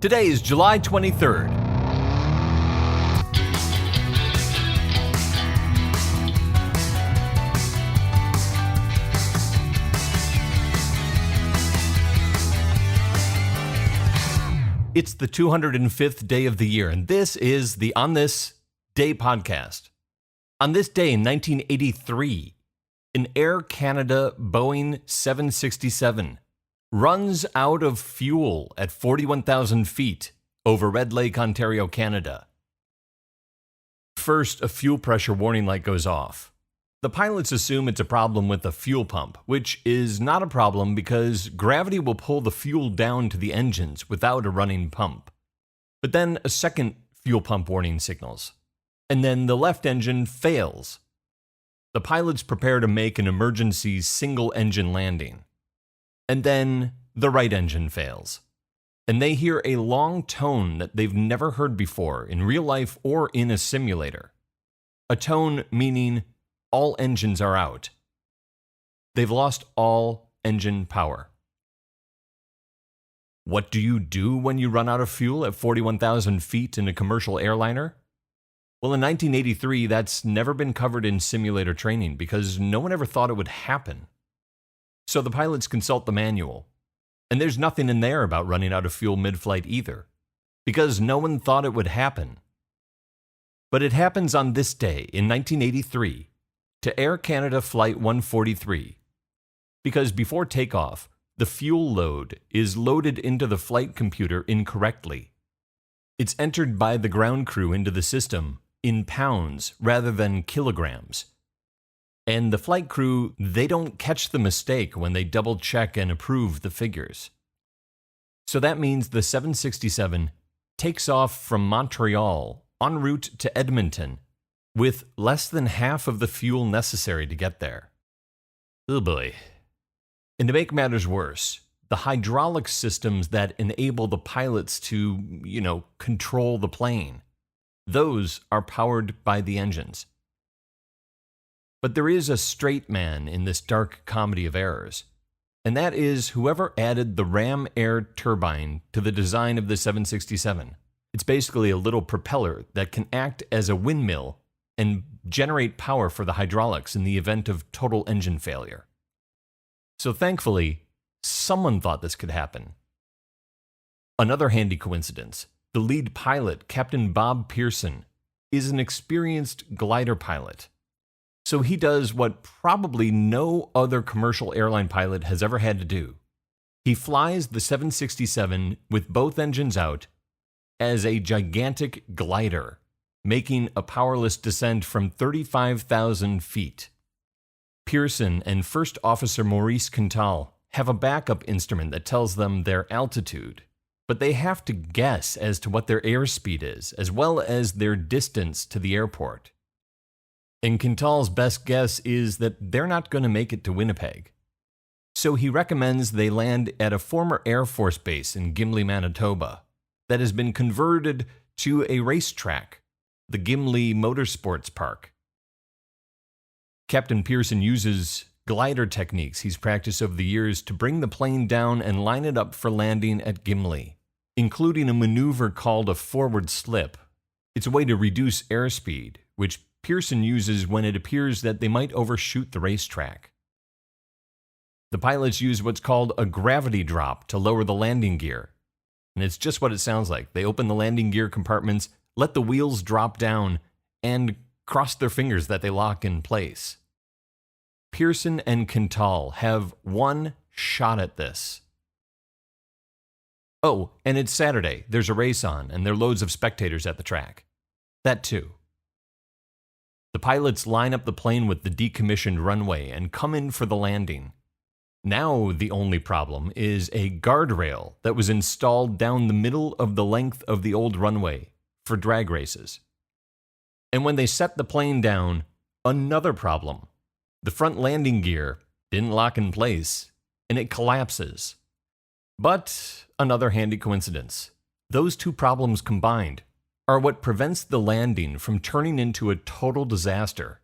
Today is July 23rd. It's the 205th day of the year, and this is the On This Day podcast. On this day in 1983, an Air Canada Boeing 767 runs out of fuel at 41,000 feet over Red Lake, Ontario, Canada. First, a fuel pressure warning light goes off. The pilots assume it's a problem with the fuel pump, which is not a problem because gravity will pull the fuel down to the engines without a running pump. But then a second fuel pump warning signals, and then the left engine fails. The pilots prepare to make an emergency single-engine landing. And then the right engine fails, and they hear a long tone that they've never heard before in real life or in a simulator. A tone meaning all engines are out. They've lost all engine power. What do you do when you run out of fuel at 41,000 feet in a commercial airliner? Well, in 1983, that's never been covered in simulator training because no one ever thought it would happen. So the pilots consult the manual, and there's nothing in there about running out of fuel mid-flight either, because no one thought it would happen. But it happens on this day in 1983 to Air Canada Flight 143, because before takeoff, the fuel load is loaded into the flight computer incorrectly. It's entered by the ground crew into the system in pounds rather than kilograms. And the flight crew, they don't catch the mistake when they double-check and approve the figures. So that means the 767 takes off from Montreal en route to Edmonton with less than half of the fuel necessary to get there. Oh boy. And to make matters worse, the hydraulic systems that enable the pilots to, control the plane, those are powered by the engines. But there is a straight man in this dark comedy of errors, and that is whoever added the ram air turbine to the design of the 767. It's basically a little propeller that can act as a windmill and generate power for the hydraulics in the event of total engine failure. So thankfully, someone thought this could happen. Another handy coincidence, the lead pilot, Captain Bob Pearson, is an experienced glider pilot. So he does what probably no other commercial airline pilot has ever had to do. He flies the 767 with both engines out as a gigantic glider, making a powerless descent from 35,000 feet. Pearson and First Officer Maurice Quintal have a backup instrument that tells them their altitude, but they have to guess as to what their airspeed is, as well as their distance to the airport. And Quintal's best guess is that they're not going to make it to Winnipeg. So he recommends they land at a former Air Force base in Gimli, Manitoba, that has been converted to a racetrack, the Gimli Motorsports Park. Captain Pearson uses glider techniques he's practiced over the years to bring the plane down and line it up for landing at Gimli, including a maneuver called a forward slip. It's a way to reduce airspeed, which Pearson uses when it appears that they might overshoot the racetrack. The pilots use what's called a gravity drop to lower the landing gear, and it's just what it sounds like. They open the landing gear compartments, let the wheels drop down, and cross their fingers that they lock in place. Pearson and Quintal have one shot at this. Oh, and it's Saturday. There's a race on, and there are loads of spectators at the track. That too. The pilots line up the plane with the decommissioned runway and come in for the landing. Now the only problem is a guardrail that was installed down the middle of the length of the old runway for drag races. And when they set the plane down, another problem. The front landing gear didn't lock in place, and it collapses. But another handy coincidence. Those two problems combined are what prevents the landing from turning into a total disaster.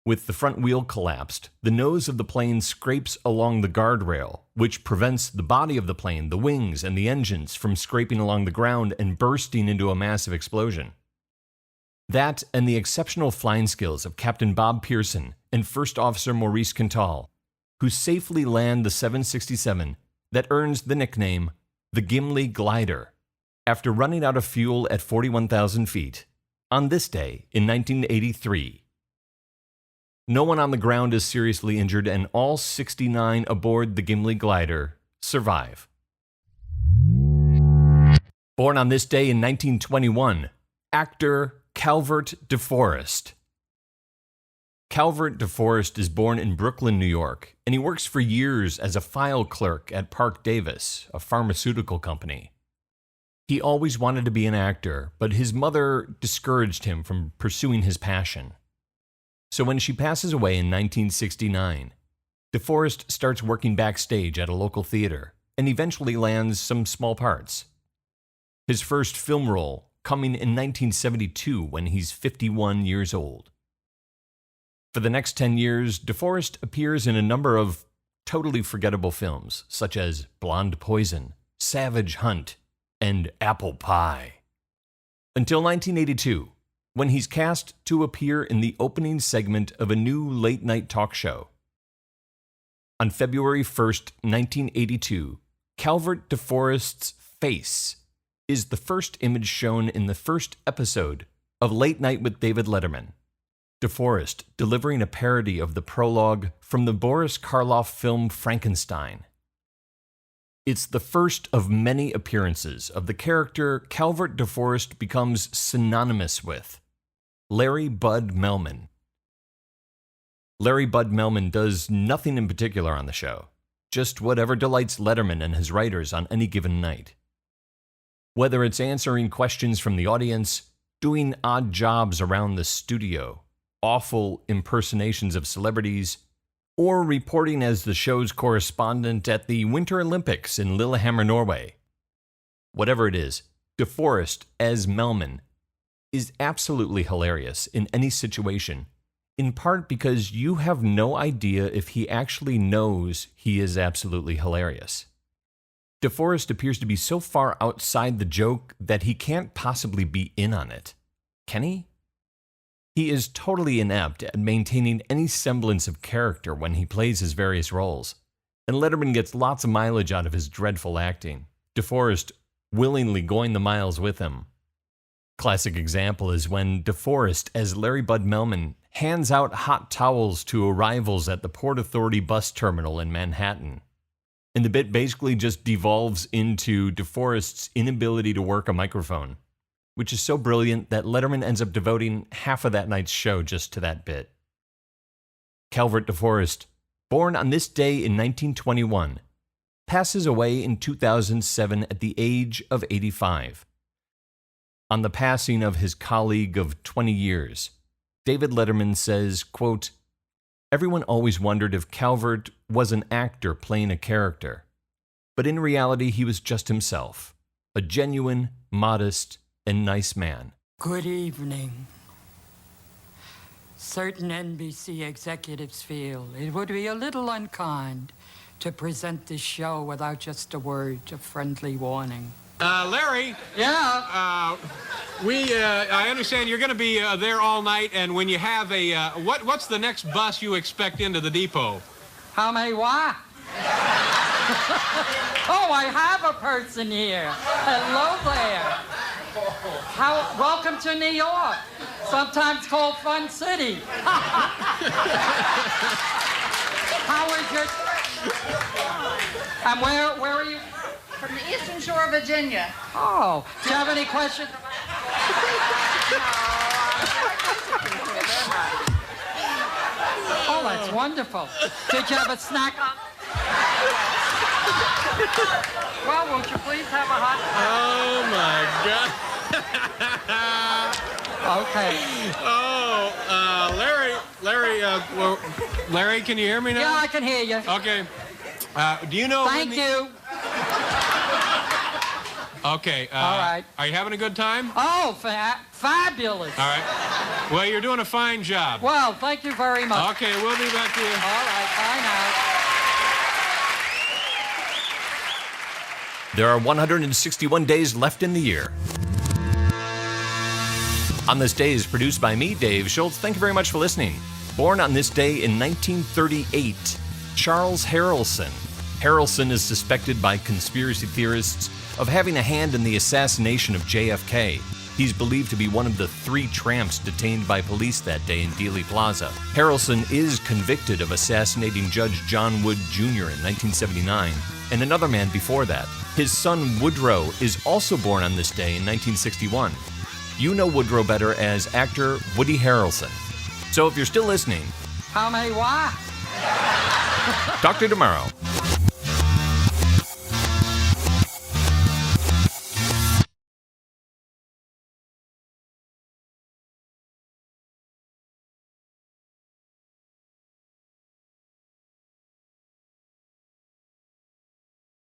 With the front wheel collapsed, the nose of the plane scrapes along the guardrail, which prevents the body of the plane, the wings, and the engines from scraping along the ground and bursting into a massive explosion. That and the exceptional flying skills of Captain Bob Pearson and First Officer Maurice Quintal, who safely land the 767 that earns the nickname the Gimli Glider, after running out of fuel at 41,000 feet, on this day in 1983. No one on the ground is seriously injured, and all 69 aboard the Gimli Glider survive. Born on this day in 1921, actor Calvert DeForest. Calvert DeForest is born in Brooklyn, New York, and he works for years as a file clerk at Park Davis, a pharmaceutical company. He always wanted to be an actor, but his mother discouraged him from pursuing his passion. So when she passes away in 1969, DeForest starts working backstage at a local theater and eventually lands some small parts. His first film role coming in 1972 when he's 51 years old. For the next 10 years, DeForest appears in a number of totally forgettable films, such as Blonde Poison, Savage Hunt, and Apple Pie. Until 1982, when he's cast to appear in the opening segment of a new late-night talk show. On February 1st, 1982, Calvert DeForest's face is the first image shown in the first episode of Late Night with David Letterman. DeForest delivering a parody of the prologue from the Boris Karloff film Frankenstein. It's the first of many appearances of the character Calvert DeForest becomes synonymous with, Larry Bud Melman. Larry Bud Melman does nothing in particular on the show, just whatever delights Letterman and his writers on any given night. Whether it's answering questions from the audience, doing odd jobs around the studio, awful impersonations of celebrities, or reporting as the show's correspondent at the Winter Olympics in Lillehammer, Norway. Whatever it is, DeForest as Melman is absolutely hilarious in any situation, in part because you have no idea if he actually knows he is absolutely hilarious. DeForest appears to be so far outside the joke that he can't possibly be in on it. Can he? He is totally inept at maintaining any semblance of character when he plays his various roles, and Letterman gets lots of mileage out of his dreadful acting, DeForest willingly going the miles with him. Classic example is when DeForest, as Larry Bud Melman, hands out hot towels to arrivals at the Port Authority bus terminal in Manhattan. And the bit basically just devolves into DeForest's inability to work a microphone, which is so brilliant that Letterman ends up devoting half of that night's show just to that bit. Calvert DeForest, born on this day in 1921, passes away in 2007 at the age of 85. On the passing of his colleague of 20 years, David Letterman says, quote, "Everyone always wondered if Calvert was an actor playing a character, but in reality he was just himself, a genuine, modest, and nice man." Good evening. Certain NBC executives feel it would be a little unkind to present this show without just a word of friendly warning. Larry? Yeah? I understand you're going to be there all night, and when you have a, what's the next bus you expect into the depot? How may what? Oh, I have a person here. Hello there. Welcome to New York, sometimes called Fun City. How is your... And where are you? From the eastern shore of Virginia. Oh, do you have any questions? Oh, that's wonderful. Did you have a snack on? Well, won't you please have a hot... Oh, my God. Okay. Oh, Larry, can you hear me now? Yeah, I can hear you. Okay. Do you know... Thank you. Okay. All right. Are you having a good time? Oh, fabulous. All right. Well, you're doing a fine job. Well, thank you very much. Okay, we'll be back to you. All right, bye now. There are 161 days left in the year. On This Day is produced by me, Dave Schultz. Thank you very much for listening. Born on this day in 1938, Charles Harrelson. Harrelson is suspected by conspiracy theorists of having a hand in the assassination of JFK. He's believed to be one of the 3 tramps detained by police that day in Dealey Plaza. Harrelson is convicted of assassinating Judge John Wood Jr. in 1979, and another man before that. His son Woodrow is also born on this day in 1961. You know Woodrow better as actor Woody Harrelson. So if you're still listening, How may why? talk to you tomorrow.